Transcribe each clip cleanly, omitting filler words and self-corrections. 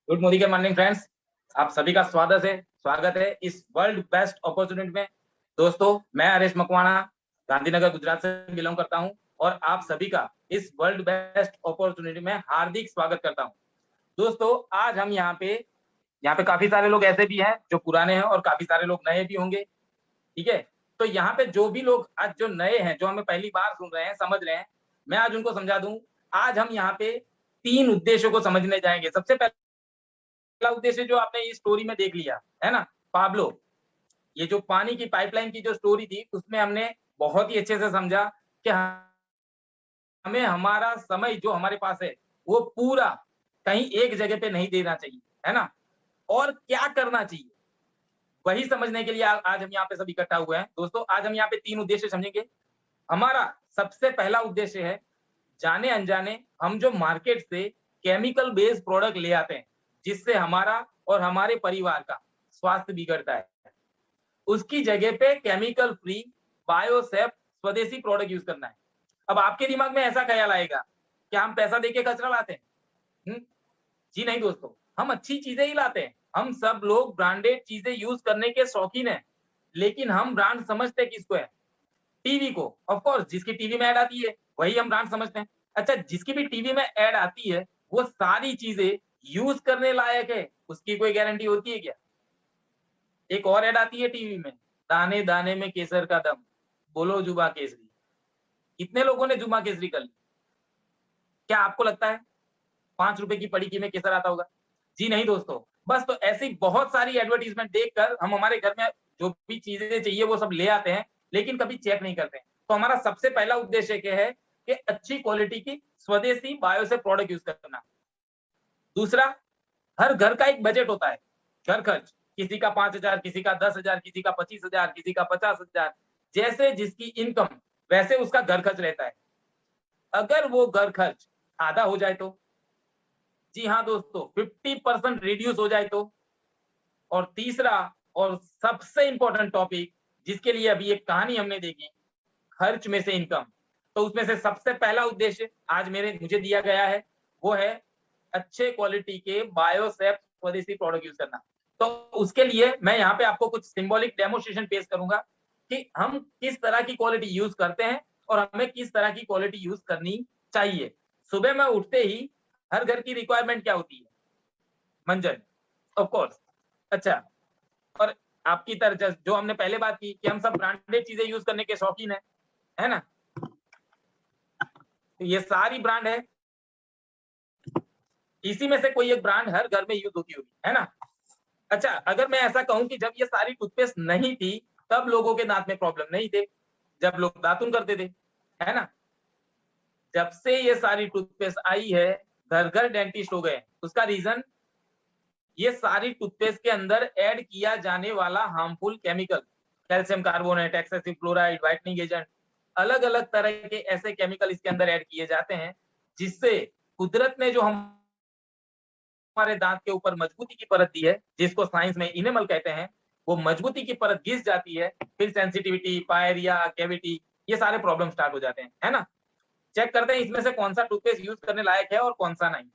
Good morning morning friends, आप सभी का स्वागत है इस वर्ल्ड बेस्ट अपॉर्चुनिटी में। दोस्तों, मैं हरीश मकवाना गांधीनगर गुजरात से बिलोंग करता हूं और आप सभी का इस वर्ल्ड बेस्ट अपॉर्चुनिटी में हार्दिक स्वागत करता हूं। दोस्तों, आज हम यहाँ पे काफी सारे लोग ऐसे भी हैं जो पुराने हैं और काफी सारे लोग नए भी होंगे। ठीक है, तो यहाँ पे जो भी लोग आज जो नए हैं, जो हमें पहली बार सुन रहे हैं, समझ रहे हैं, मैं आज उनको समझा दूं। आज हम यहाँ पे 3 उद्देश्यों को समझने जाएंगे। सबसे पहला उद्देश्य जो आपने इस स्टोरी में देख लिया है ना, पाब्लो, ये जो पानी की पाइपलाइन की जो स्टोरी थी उसमें हमने बहुत ही अच्छे से समझा कि हमें हमारा समय जो हमारे पास है वो पूरा कहीं एक जगह पे नहीं देना चाहिए, है ना, और क्या करना चाहिए वही समझने के लिए आज हम यहाँ पे सब इकट्ठा हुए हैं। दोस्तों, आज हम यहाँ पे 3 उद्देश्य समझेंगे। हमारा सबसे पहला उद्देश्य है, जाने अनजाने हम जो मार्केट से केमिकल बेस्ड प्रोडक्ट ले आते हैं जिससे हमारा और हमारे परिवार का स्वास्थ्य बिगड़ता है, उसकी जगह पे केमिकल फ्री बायोसेफ स्वदेशी प्रोडक्ट यूज करना है। अब आपके दिमाग में ऐसा ख्याल आएगा कि हम पैसा देके कचरा लाते हैं। जी नहीं दोस्तों, हम अच्छी चीजें ही लाते हैं। हम सब लोग ब्रांडेड चीजें यूज करने के शौकीन हैं, लेकिन हम ब्रांड समझते किसको है? टीवी को। ऑफ कोर्स, जिसकी टीवी में ऐड आती है वही हम ब्रांड समझते हैं। अच्छा, जिसकी भी टीवी में ऐड आती है वो सारी चीजें यूज करने लायक है, उसकी कोई गारंटी होती है क्या? एक और ऐड आती है टीवी में, दाने दाने में केसर का दम, बोलो जुबा केसरी। कितने लोगों ने जुबा केसरी कर ली? क्या आपको लगता है 5 रुपए की पड़ी की में केसर आता होगा? जी नहीं दोस्तों। बस तो ऐसी बहुत सारी एडवर्टीजमेंट देखकर हम हमारे घर में जो भी चीजें चाहिए वो सब ले आते हैं, लेकिन कभी चेक नहीं करते हैं। तो हमारा सबसे पहला उद्देश्य क्या है कि अच्छी क्वालिटी की स्वदेशी बायो से प्रोडक्ट यूज करना। दूसरा, हर घर का एक बजट होता है, घर खर्च। किसी का 5,000, किसी का 10,000, किसी का 25,000, किसी का 50,000, जैसे जिसकी इनकम वैसे उसका घर खर्च रहता है। अगर वो घर खर्च आधा हो जाए तो, जी हाँ दोस्तों, 50% रिड्यूस हो जाए तो, और तीसरा और सबसे इंपॉर्टेंट टॉपिक जिसके लिए अभी एक कहानी हमने देखी, खर्च में से इनकम। तो उसमें से सबसे पहला उद्देश्य आज मुझे दिया गया है, वो है अच्छे क्वालिटी के बायोसेफ स्वदेशी प्रोडक्ट यूज करना। तो उसके लिए मैं यहाँ पे आपको कुछ सिंबॉलिक डेमोस्ट्रेशन पेश करूंगा कि हम किस तरह की क्वालिटी यूज करते हैं और हमें किस तरह की क्वालिटी यूज करनी चाहिए। सुबह में उठते ही हर घर की रिक्वायरमेंट क्या होती है? मंजन, ऑफ कोर्स। अच्छा, और आपकी तरह जो हमने पहले बात की कि हम सब ब्रांडेड चीजें यूज करने के शौकीन है ना, तो ये सारी ब्रांड है, इसी में से कोई एक ब्रांड हर घर में यूज होती होगी, है ना। अच्छा, अगर मैं ऐसा कहूं कि जब ये सारी टूथपेस्ट नहीं थी तब लोगों के दांत में प्रॉब्लम नहीं थे, जब लोग दातुन करते थे, है ना। जब से ये सारी टूथपेस्ट आई है घर घर डेंटिस्ट हो गए। उसका रीजन, ये सारी टूथपेस्ट के अंदर ऐड किया जाने वाला harmful chemical, calcium carbonate, excessive chloride, whitening agent, अलग अलग तरह के ऐसे केमिकल इसके अंदर ऐड किए जाते हैं जिससे कुदरत ने जो हमारे दांत के ऊपर मजबूती की परत दी है, जिसको साइंस में इनेमल कहते हैं, वो मजबूती की परत घिस जाती है, फिर सेंसिटिविटी, पायरिया, कैविटी, ये सारे प्रॉब्लम स्टार्ट हो जाते हैं, है ना। चेक करते हैं इसमें से कौन सा टूथपेस्ट यूज करने लायक है और कौन सा नहीं।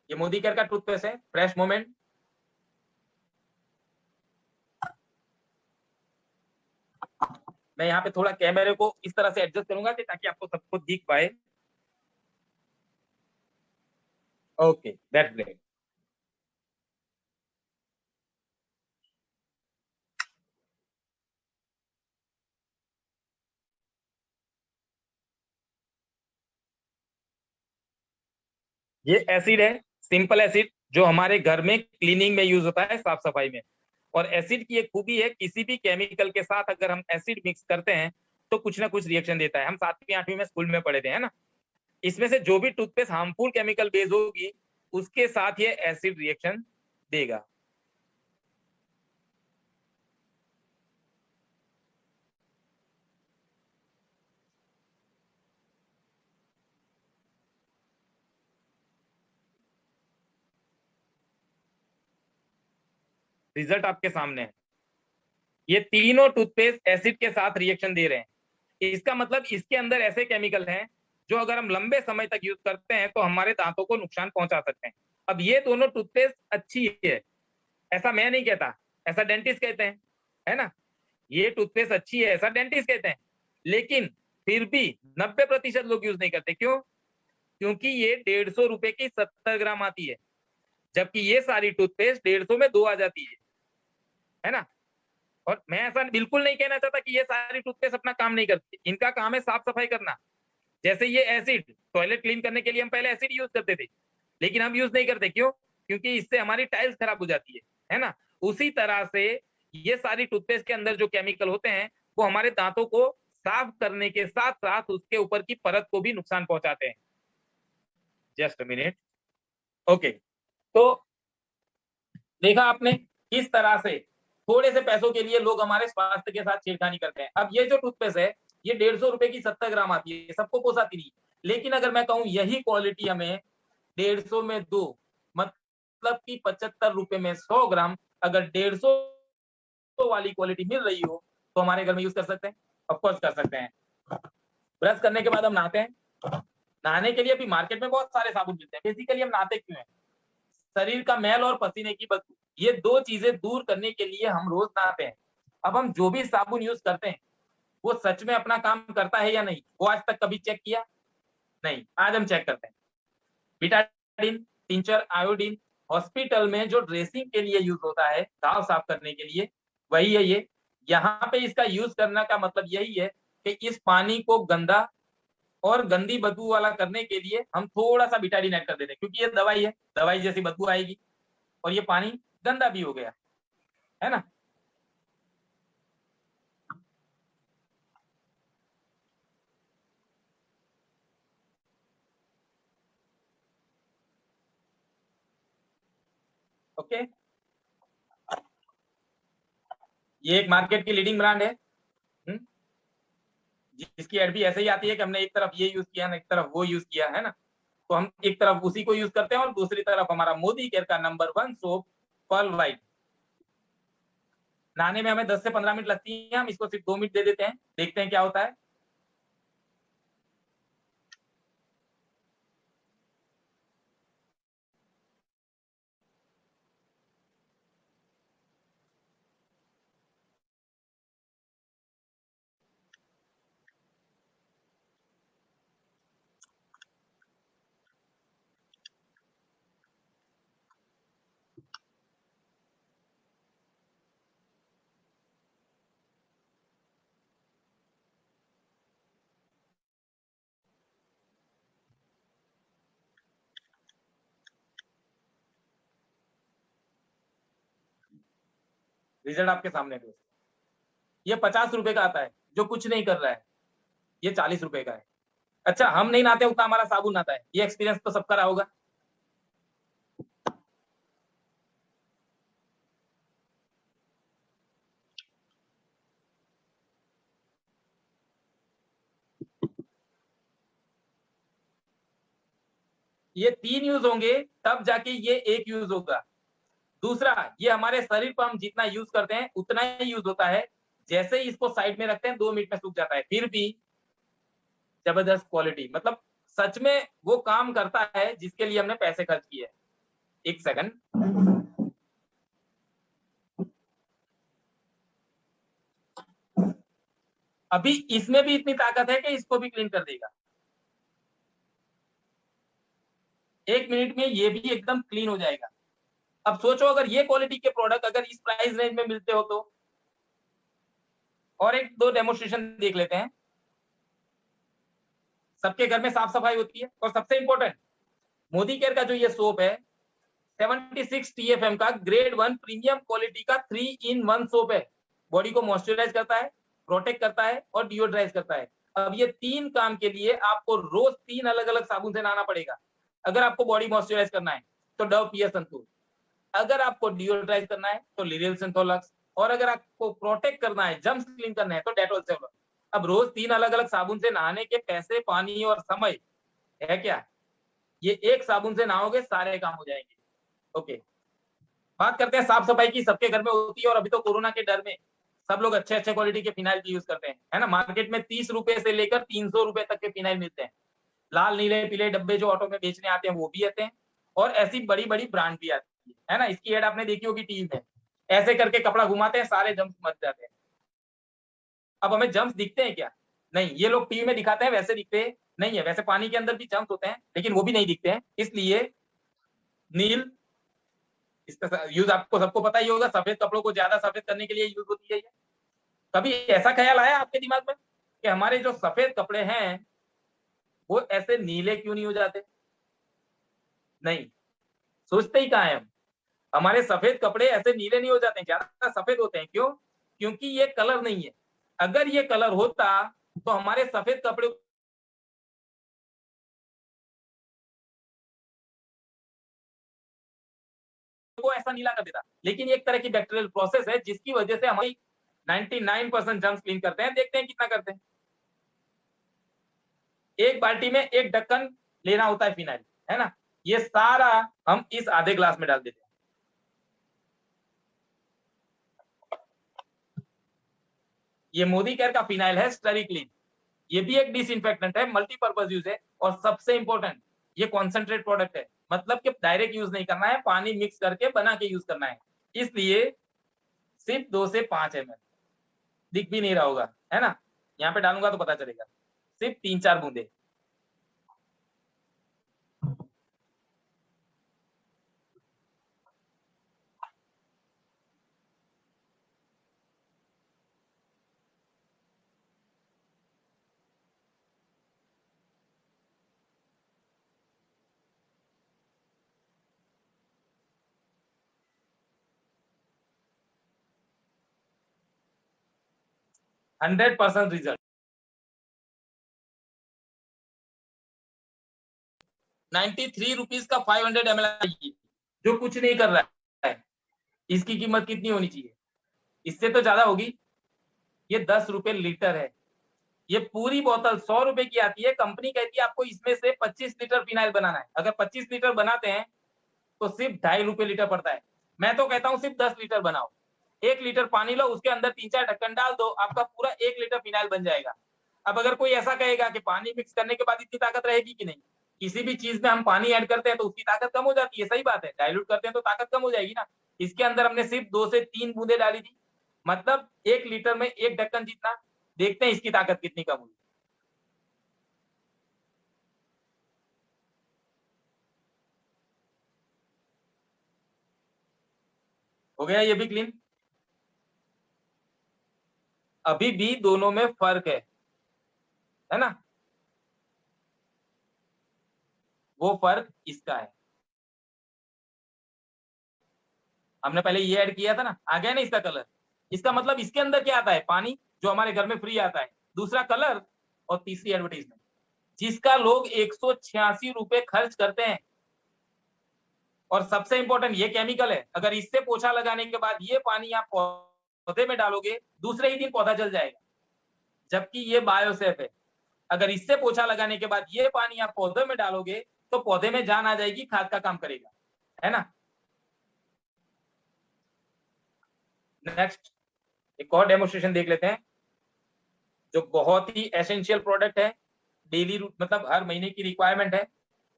ये मोदी केयर का टूथपेस्ट है, फ्रेश मोमेंट। मैं यहाँ पे थोड़ा कैमरे को इस तरह से एडजस्ट करूंगा कि ताकि आपको सब कुछ दिख पाए। Okay, that's great. ये एसिड है, सिंपल एसिड, जो हमारे घर में क्लीनिंग में यूज होता है, साफ सफाई में। और एसिड की एक खूबी है, किसी भी केमिकल के साथ अगर हम एसिड मिक्स करते हैं तो कुछ ना कुछ रिएक्शन देता है। हम 7वीं 8वीं में स्कूल में पढ़े थे, है ना। इसमें से जो भी टूथपेस्ट हार्मफुल केमिकल बेस होगी उसके साथ ये एसिड रिएक्शन देगा। रिजल्ट आपके सामने है, ये तीनों टूथपेस्ट एसिड के साथ रिएक्शन दे रहे हैं। इसका मतलब इसके अंदर ऐसे केमिकल हैं जो अगर हम लंबे समय तक यूज करते हैं तो हमारे दांतों को नुकसान पहुंचा सकते हैं। अब ये दोनों टूथपेस्ट अच्छी है, ऐसा मैं नहीं कहता, ऐसा डेंटिस्ट कहते हैं, है ना। ये टूथपेस्ट अच्छी है ऐसा डेंटिस्ट कहते हैं, लेकिन फिर भी 90% लोग यूज नहीं करते। क्यों? क्योंकि ये 150 रुपए की 70 ग्राम आती है, जबकि ये सारी टूथपेस्ट 150 में 2 आ जाती है ना। और मैं ऐसा बिल्कुल नहीं कहना चाहता कि ये सारी टूथपेस्ट अपना काम नहीं करती, इनका काम है साफ सफाई करना। जैसे ये एसिड, टॉयलेट क्लीन करने के लिए हम पहले एसिड यूज करते थे, लेकिन हम यूज नहीं करते। क्यों? क्योंकि इससे हमारी टाइल्स खराब हो जाती है ना। उसी तरह से ये सारी टूथपेस्ट के अंदर जो केमिकल होते हैं वो हमारे दांतों को साफ करने के साथ साथ उसके ऊपर की परत को भी नुकसान पहुंचाते हैं। Just minute. ओके, तो देखा आपने किस तरह से थोड़े से पैसों के लिए लोग हमारे स्वास्थ्य के साथ छेड़खानी करते हैं। अब ये जो टूथपेस्ट है ये 150 रुपए की 70 ग्राम आती है, सबको पोसाती नहीं। लेकिन अगर मैं कहूं यही क्वालिटी हमें 150 में 2 मतलब कि 75 रुपए में 100 ग्राम अगर 150 वाली क्वालिटी मिल रही हो तो हमारे घर में यूज कर सकते हैं। ऑफकोर्स कर सकते हैं। ब्रश करने के बाद हम नहाते हैं, नहाने के लिए भी मार्केट में बहुत सारे साबुन मिलते हैं। बेसिकली हम नहाते क्यों हैं? शरीर का मैल और पसीने की बदबू, ये दो चीजें दूर करने के लिए हम रोज नहाते हैं। अब हम जो भी साबुन यूज करते हैं वो सच में अपना काम करता है या नहीं, वो आज तक कभी चेक किया नहीं। आज हम चेक करते हैं। बिटाडिन, टिंचर, आयोडीन हॉस्पिटल में जो ड्रेसिंग के लिए यूज होता है, घाव साफ करने के लिए, वही है ये। यहाँ पे इसका यूज करने का मतलब यही है कि इस पानी को गंदा और गंदी बदबू वाला करने के लिए हम थोड़ा सा बिटाडिन ऐड कर देते हैं, क्योंकि ये दवाई है, दवाई जैसी बदबू आएगी और ये पानी गंदा भी हो गया, है ना। ओके, ये एक मार्केट की लीडिंग ब्रांड है, जिसकी एड भी ऐसे ही आती है कि हमने एक तरफ ये यूज किया ना, एक तरफ वो यूज किया, है ना। तो हम एक तरफ उसी को यूज करते हैं और दूसरी तरफ हमारा मोदी केयर का नंबर 1 सोप पर्ल वाइट। नहाने में हमें 10 से 15 मिनट लगती है, हम इसको सिर्फ 2 मिनट दे देते हैं, देखते हैं क्या होता है। रिजल्ट आपके सामने दोस्तों, ये 50 रुपए का आता है जो कुछ नहीं कर रहा है, ये 40 रुपए का है। अच्छा, हम नहीं नहाते उतना हमारा साबुन नहाता है, ये एक्सपीरियंस तो सबका रहा होगा। ये 3 यूज होंगे तब जाके ये एक यूज होगा। दूसरा, ये हमारे शरीर पर हम जितना यूज करते हैं उतना ही यूज होता है। जैसे ही इसको साइड में रखते हैं 2 मिनट में सूख जाता है, फिर भी जबरदस्त क्वालिटी, मतलब सच में वो काम करता है जिसके लिए हमने पैसे खर्च किए। एक सेकंड, अभी इसमें भी इतनी ताकत है कि इसको भी क्लीन कर देगा। 1 मिनट में ये भी एकदम क्लीन हो जाएगा। अब सोचो अगर ये क्वालिटी के प्रोडक्ट अगर इस प्राइस रेंज में मिलते हो तो। और एक दो डेमोस्ट्रेशन देख लेते हैं। सबके घर में साफ सफाई होती है और सबसे इंपॉर्टेंट, मोदी केयर का जो ये सोप है 76 TFM का ग्रेड 1 प्रीमियम क्वालिटी का 3-in-1 सोप है। बॉडी को मॉइस्चराइज करता है, प्रोटेक्ट करता है और डिओड्राइज करता है। अब ये 3 काम के लिए आपको रोज 3 अलग अलग साबुन से नहाना पड़ेगा। अगर आपको बॉडी मॉइस्चराइज करना है तो डव पीएस संतूर, अगर आपको डिओड्राइज करना है तो लिरियल सिंथोलक्स, और अगर आपको प्रोटेक्ट करना है, जम्स क्लीन करना है तो डेटॉल सेवलर। अब रोज 3 अलग अलग साबुन से नहाने के पैसे, पानी और समय है क्या? ये एक साबुन से नहाओगे सारे काम हो जाएंगे। ओके, बात करते हैं साफ सफाई की। सबके घर में होती है और अभी तो कोरोना के डर में सब लोग अच्छे अच्छे क्वालिटी के फिनाइल की यूज करते हैं, है ना। मार्केट में 30 रुपए से लेकर 300 रुपए तक के फिनाइल मिलते हैं। लाल नीले पीले डब्बे जो ऑटो में बेचने आते हैं वो भी आते हैं, और ऐसी बड़ी बड़ी ब्रांड भी आती है ना। इसकी एड आपने देखी होगी टीवी में, ऐसे करके कपड़ा घुमाते हैं, सारे जम्स मर जाते हैं। अब हमें जम्स दिखते हैं क्या? नहीं, ये लोग टीवी में दिखाते हैं वैसे दिखते नहीं है। वैसे पानी के अंदर भी जम्स होते हैं लेकिन वो भी नहीं दिखते हैं। इसलिए नील, इसका यूज आपको सबको पता ही होगा, सफेद कपड़ों को ज्यादा सफेद करने के लिए यूज होती है। कभी ऐसा ख्याल आया आपके दिमाग में कि हमारे जो सफेद कपड़े हैं वो ऐसे नीले क्यों नहीं हो जाते? नहीं, सोचते ही कहाँ है हम। हमारे सफेद कपड़े ऐसे नीले नहीं हो जाते, ज्यादा सफेद होते हैं। क्यों? क्योंकि ये कलर नहीं है। अगर ये कलर होता तो हमारे सफेद कपड़े को ऐसा नीला कर देता। लेकिन एक तरह की बैक्टीरियल प्रोसेस है जिसकी वजह से हमारी 99% जर्म्स क्लीन करते हैं। देखते हैं कितना करते हैं। एक बाल्टी में एक ढक्कन लेना होता है फिनाइल, है ना। ये सारा हम इस आधे ग्लास में डाल देते हैं। ये मोदी केयर का फिनाइल है स्टरी क्लीन। ये भी एक डिसइंफेक्टेंट है, मल्टीपर्पज यूज है, और सबसे इंपॉर्टेंट ये कॉन्सेंट्रेट प्रोडक्ट है। मतलब कि डायरेक्ट यूज नहीं करना है, पानी मिक्स करके बना के यूज करना है। इसलिए सिर्फ 2 से 5 ml, दिख भी नहीं रहा होगा, है ना। यहाँ पे डालूंगा तो पता चलेगा। सिर्फ 3-4 बूंदे। %100 रिजल्ट। 93 रुपीज का 500 ml, जो कुछ नहीं कर रहा है। इसकी कीमत कितनी होनी चाहिए? इससे तो ज्यादा होगी। ये 10 रुपए लीटर है। ये पूरी बोतल 100 रुपए की आती है। कंपनी कहती है आपको इसमें से 25 लीटर फिनाइल बनाना है। अगर 25 लीटर बनाते हैं तो सिर्फ 2.5 रुपए लीटर पड़ता है। मैं तो कहता हूँ सिर्फ 10 लीटर बनाओ। 1 लीटर पानी लो, उसके अंदर 3-4 ढक्कन डाल दो, आपका पूरा 1 लीटर फिनाइल बन जाएगा। अब अगर कोई ऐसा कहेगा कि पानी मिक्स करने के बाद इतनी ताकत रहेगी कि नहीं, किसी भी चीज में हम पानी ऐड करते हैं तो उसकी ताकत कम हो जाती है। सही बात है, डाइल्यूट करते हैं तो ताकत कम हो जाएगी ना। इसके अंदर हमने सिर्फ 2 से 3 बूंदे डाली थी, मतलब 1 लीटर में एक ढक्कन जितना। देखते हैं इसकी ताकत कितनी कम हुई। हो गया ये भी क्लीन। अभी भी दोनों में फर्क है ना। वो फर्क इसका है। हमने पहले ये ऐड किया था ना, आ गया ना इसका कलर। इसका मतलब इसके अंदर क्या आता है? पानी, जो हमारे घर में फ्री आता है। दूसरा कलर, और तीसरी एडवर्टीजमेंट, जिसका लोग 186 रुपए खर्च करते हैं। और सबसे इंपॉर्टेंट ये केमिकल है। अगर इससे पोछा लगाने के बाद ये पानी आप पौधे में डालोगे, दूसरे ही दिन पौधा जल जाएगा। जबकि ये बायोसेफ है। अगर इससे पोछा लगाने के बाद ये पानी आप पौधे में डालोगे तो पौधे में जान आ जाएगी, खाद का काम करेगा, है ना। नेक्स्ट एक और डेमोस्ट्रेशन देख लेते हैं, जो बहुत ही एसेंशियल प्रोडक्ट है, डेली मतलब हर महीने की रिक्वायरमेंट है,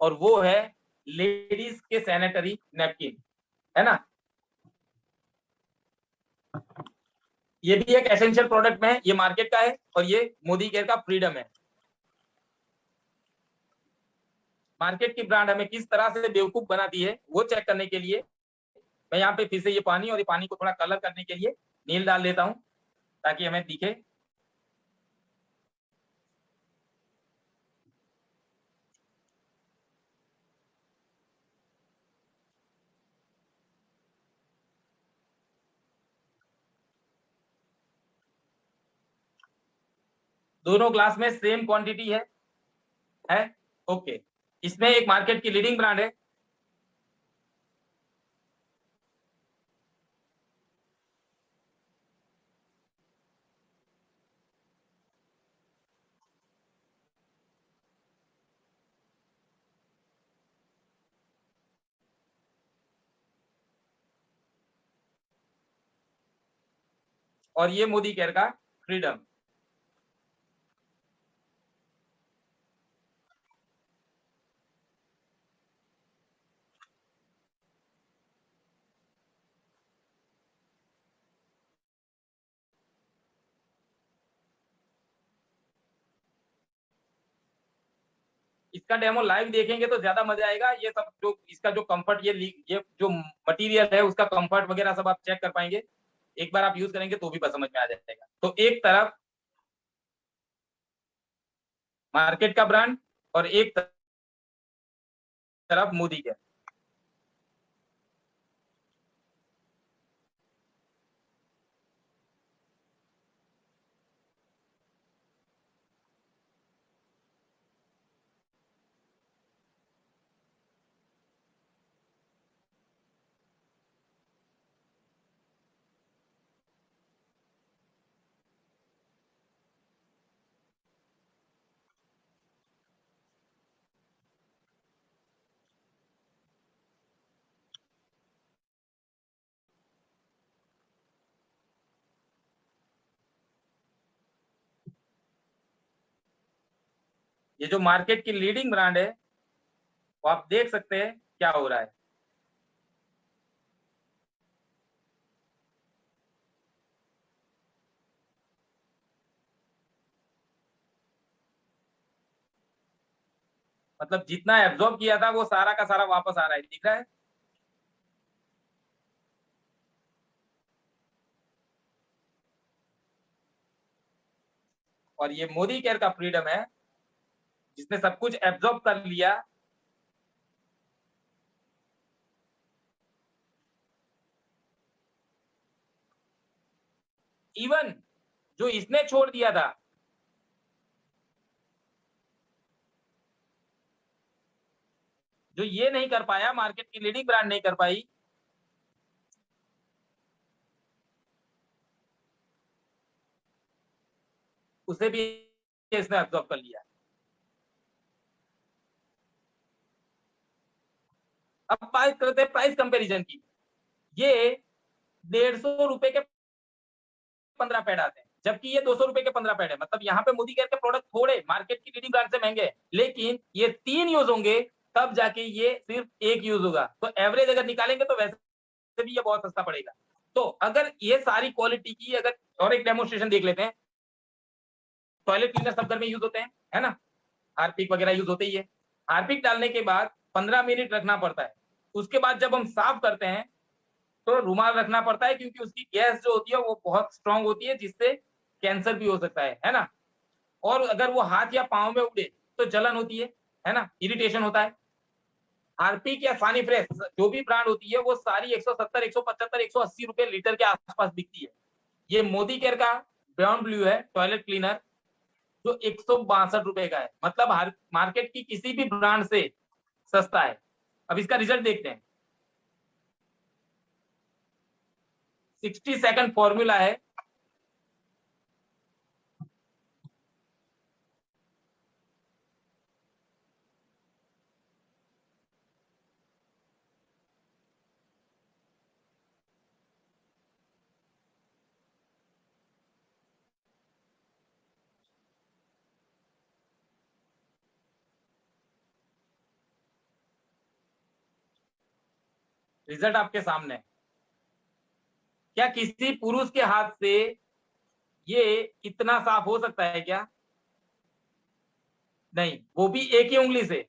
और वो है लेडीज के सैनिटरी नैपकिन, है ना। ये भी एक एसेंशियल प्रोडक्ट में है। ये मार्केट का है और ये मोदी केयर का फ्रीडम है। मार्केट की ब्रांड हमें किस तरह से बेवकूफ बनाती है वो चेक करने के लिए मैं यहाँ पे फिर से ये पानी, और ये पानी को थोड़ा कलर करने के लिए नील डाल देता हूँ ताकि हमें दिखे। दोनों ग्लास में सेम क्वांटिटी है। ओके। इसमें एक मार्केट की लीडिंग ब्रांड है। और ये मोदी केयर का फ्रीडम। इसका डेमो लाइव देखेंगे तो ज्यादा मजा आएगा। ये सब जो इसका जो कंफर्ट, ये जो मटेरियल है उसका कंफर्ट वगैरह सब आप चेक कर पाएंगे। एक बार आप यूज करेंगे तो भी बस समझ में आ जाएगा। तो एक तरफ मार्केट का ब्रांड और एक तरफ मोदी के। ये जो मार्केट की लीडिंग ब्रांड है वो आप देख सकते हैं क्या हो रहा है। मतलब जितना एब्जॉर्ब किया था वो सारा का सारा वापस आ रहा है, दिख रहा है। और ये मोदी केयर का फ्रीडम है जिसने सब कुछ एब्जॉर्ब कर लिया। इवन जो इसने छोड़ दिया था, जो ये नहीं कर पाया, मार्केट की लीडिंग ब्रांड नहीं कर पाई, उसे भी इसने एब्जॉर्ब कर लिया। अब बात करते हैं प्राइस कंपैरिजन की। ये 150 रुपए के 15 पैड आते हैं, जबकि ये 200 रुपए के 15 पैड है। मतलब यहाँ पे मोदी केयर के प्रोडक्ट थोड़े मार्केट की लीडिंग ब्रांड से महंगे हैं, लेकिन ये 3 यूज होंगे तब जाके ये सिर्फ 1 यूज होगा। तो एवरेज अगर निकालेंगे तो वैसे भी ये बहुत सस्ता पड़ेगा। तो अगर ये सारी क्वालिटी की, अगर और एक डेमोन्स्ट्रेशन देख लेते हैं। टॉयलेट क्लीनर सब घर में यूज होते हैं, है ना, हार्पिक वगैरह यूज होते ही है। हार्पिक डालने के बाद 15 मिनट रखना पड़ता है। उसके बाद जब हम साफ करते हैं तो रुमाल रखना पड़ता है, क्योंकि उसकी गैस जो होती है वो बहुत स्ट्रांग होती है, जिससे कैंसर भी हो सकता है ना। और अगर वो हाथ या पांव में उड़े तो जलन होती है ना, इरिटेशन होता है। हार्पिक या सानी फ्रेश जो भी ब्रांड होती है वो सारी 170, 175, 180 रुपए लीटर के आसपास बिकती है। ये मोदी केयर का बियॉन्ड ब्लू है टॉयलेट क्लीनर, जो 162 रुपए का है। मतलब हर मार्केट की किसी भी ब्रांड से सस्ता है। अब इसका रिजल्ट देखते हैं। 60 सेकंड फॉर्मूला है। रिजल्ट आपके सामने है। क्या किसी पुरुष के हाथ से ये इतना साफ हो सकता है क्या? नहीं, वो भी एक ही उंगली से।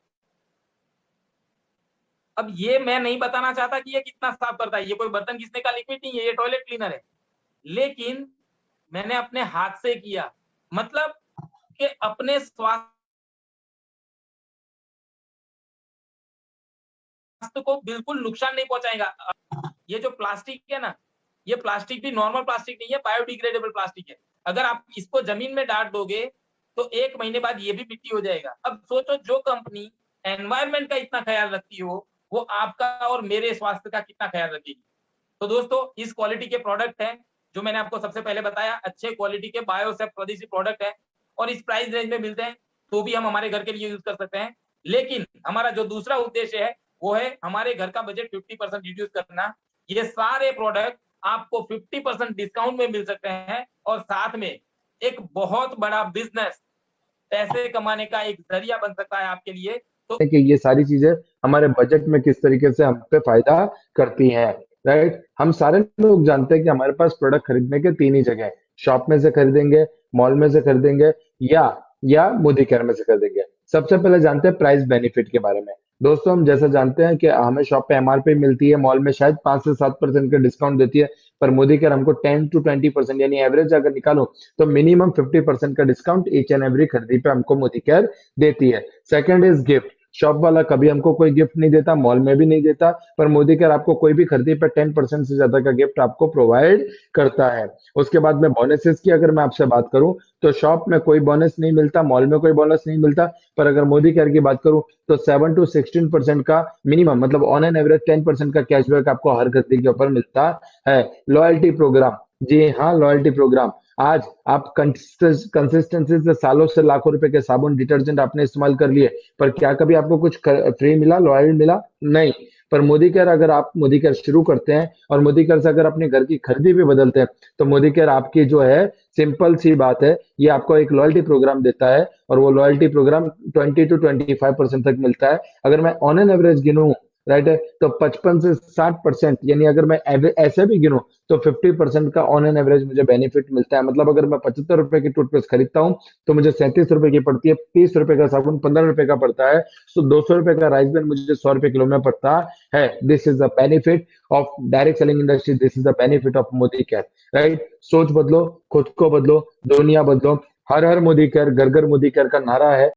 अब ये मैं नहीं बताना चाहता कि ये कितना साफ करता है, ये कोई बर्तन घिसने का लिक्विड नहीं है, ये टॉयलेट क्लीनर है। लेकिन मैंने अपने हाथ से किया, मतलब कि अपने स्वास्थ्य को बिल्कुल नुकसान नहीं पहुंचाएगा। ये जो प्लास्टिक है ना, ये प्लास्टिक भी नॉर्मल प्लास्टिक नहीं है, बायोडिग्रेडेबल प्लास्टिक है। अगर आप इसको जमीन में डाल दोगे तो 1 महीने बाद ये भी मिट्टी हो जाएगा। अब सोचो, जो कंपनी एनवायरमेंट का इतना ख्याल रखती हो, वो आपका और मेरे स्वास्थ्य का कितना ख्याल रखेगी। तो दोस्तों, इस क्वालिटी के प्रोडक्ट हैं जो मैंने आपको सबसे पहले बताया, अच्छे क्वालिटी के बायोसेफ स्वदेशी प्रोडक्ट है, और इस प्राइस रेंज में मिलते हैं, तो भी हम हमारे घर के लिए यूज कर सकते हैं। लेकिन हमारा जो दूसरा उद्देश्य है वो है हमारे घर का बजट 50% रिड्यूस करना। ये सारे प्रोडक्ट आपको 50% डिस्काउंट में मिल सकते हैं, और साथ में एक बहुत बड़ा बिजनेस, पैसे कमाने का एक जरिया बन सकता है आपके लिए। तो कि ये सारी चीजें हमारे बजट में किस तरीके से हम पे फायदा करती हैं, राइट। हम सारे लोग जानते हैं कि हमारे पास प्रोडक्ट खरीदने के 3 ही जगह हैं। शॉप में से खरीदेंगे, मॉल में से खरीदेंगे, या मोदी केयर में से खरीदेंगे। सबसे पहले जानते हैं प्राइस बेनिफिट के बारे में। दोस्तों, हम जैसा जानते हैं कि हमें शॉप पे एमआरपी मिलती है, मॉल में शायद 5 से 7% का डिस्काउंट देती है, पर मोदी केयर हमको 10 to 20% यानी एवरेज अगर निकालो तो मिनिमम 50% का डिस्काउंट ईच एंड एवरी खरीदी पे हमको मोदी केयर देती है। Second is gift. शॉप वाला कभी हमको कोई गिफ्ट नहीं देता, मॉल में भी नहीं देता, पर मोदी केयर आपको कोई भी खरीदी पे 10% से ज्यादा का गिफ्ट आपको प्रोवाइड करता है। उसके बाद में बोनसेस की अगर मैं आपसे बात करूं तो शॉप में कोई बोनस नहीं मिलता, मॉल में कोई बोनस नहीं मिलता, पर अगर मोदी केयर की बात करूं तो 7 to 16% का मिनिमम मतलब ऑन एन एवरेज 10% का कैशबैक आपको हर खरीदी के ऊपर मिलता है। लॉयल्टी प्रोग्राम, जी हाँ, लॉयल्टी प्रोग्राम। आज आप कंसिस्टेंसी से सालों से लाखों रुपए के साबुन डिटर्जेंट आपने इस्तेमाल कर लिए, पर क्या कभी आपको कुछ फ्री मिला, लॉयल मिला? नहीं। पर मोदी केयर अगर आप मोदी केयर शुरू करते हैं और मोदी केयर से अगर अपने घर की खरीदी भी बदलते हैं तो मोदी केयर आपकी जो है, सिंपल सी बात है, ये आपको एक लॉयल्टी प्रोग्राम देता है और वो लॉयल्टी प्रोग्राम 20 to 25% तक मिलता है। अगर मैं ऑन एन एवरेज गिनूं, राइट है, तो 55 से 60%, यानी अगर मैं ऐसे भी गिनूं तो 50% का ऑन एन एवरेज मुझे बेनिफिट मिलता है। मतलब अगर मैं 75 रुपए की टूथपेस्ट खरीदता हूँ तो मुझे 37 रुपए की पड़ती है, 30 रुपए का साबुन 15 रुपए का पड़ता है, सो 200 रुपए का राइस ब्रांड मुझे 100 रुपए किलो में पड़ता है। This is the benefit of direct selling industry, this is the benefit of Modi care, right. सोच बदलो, खुद को बदलो, दुनिया बदलो। हर हर मोदी केयर, घर घर मोदी केयर का नारा है।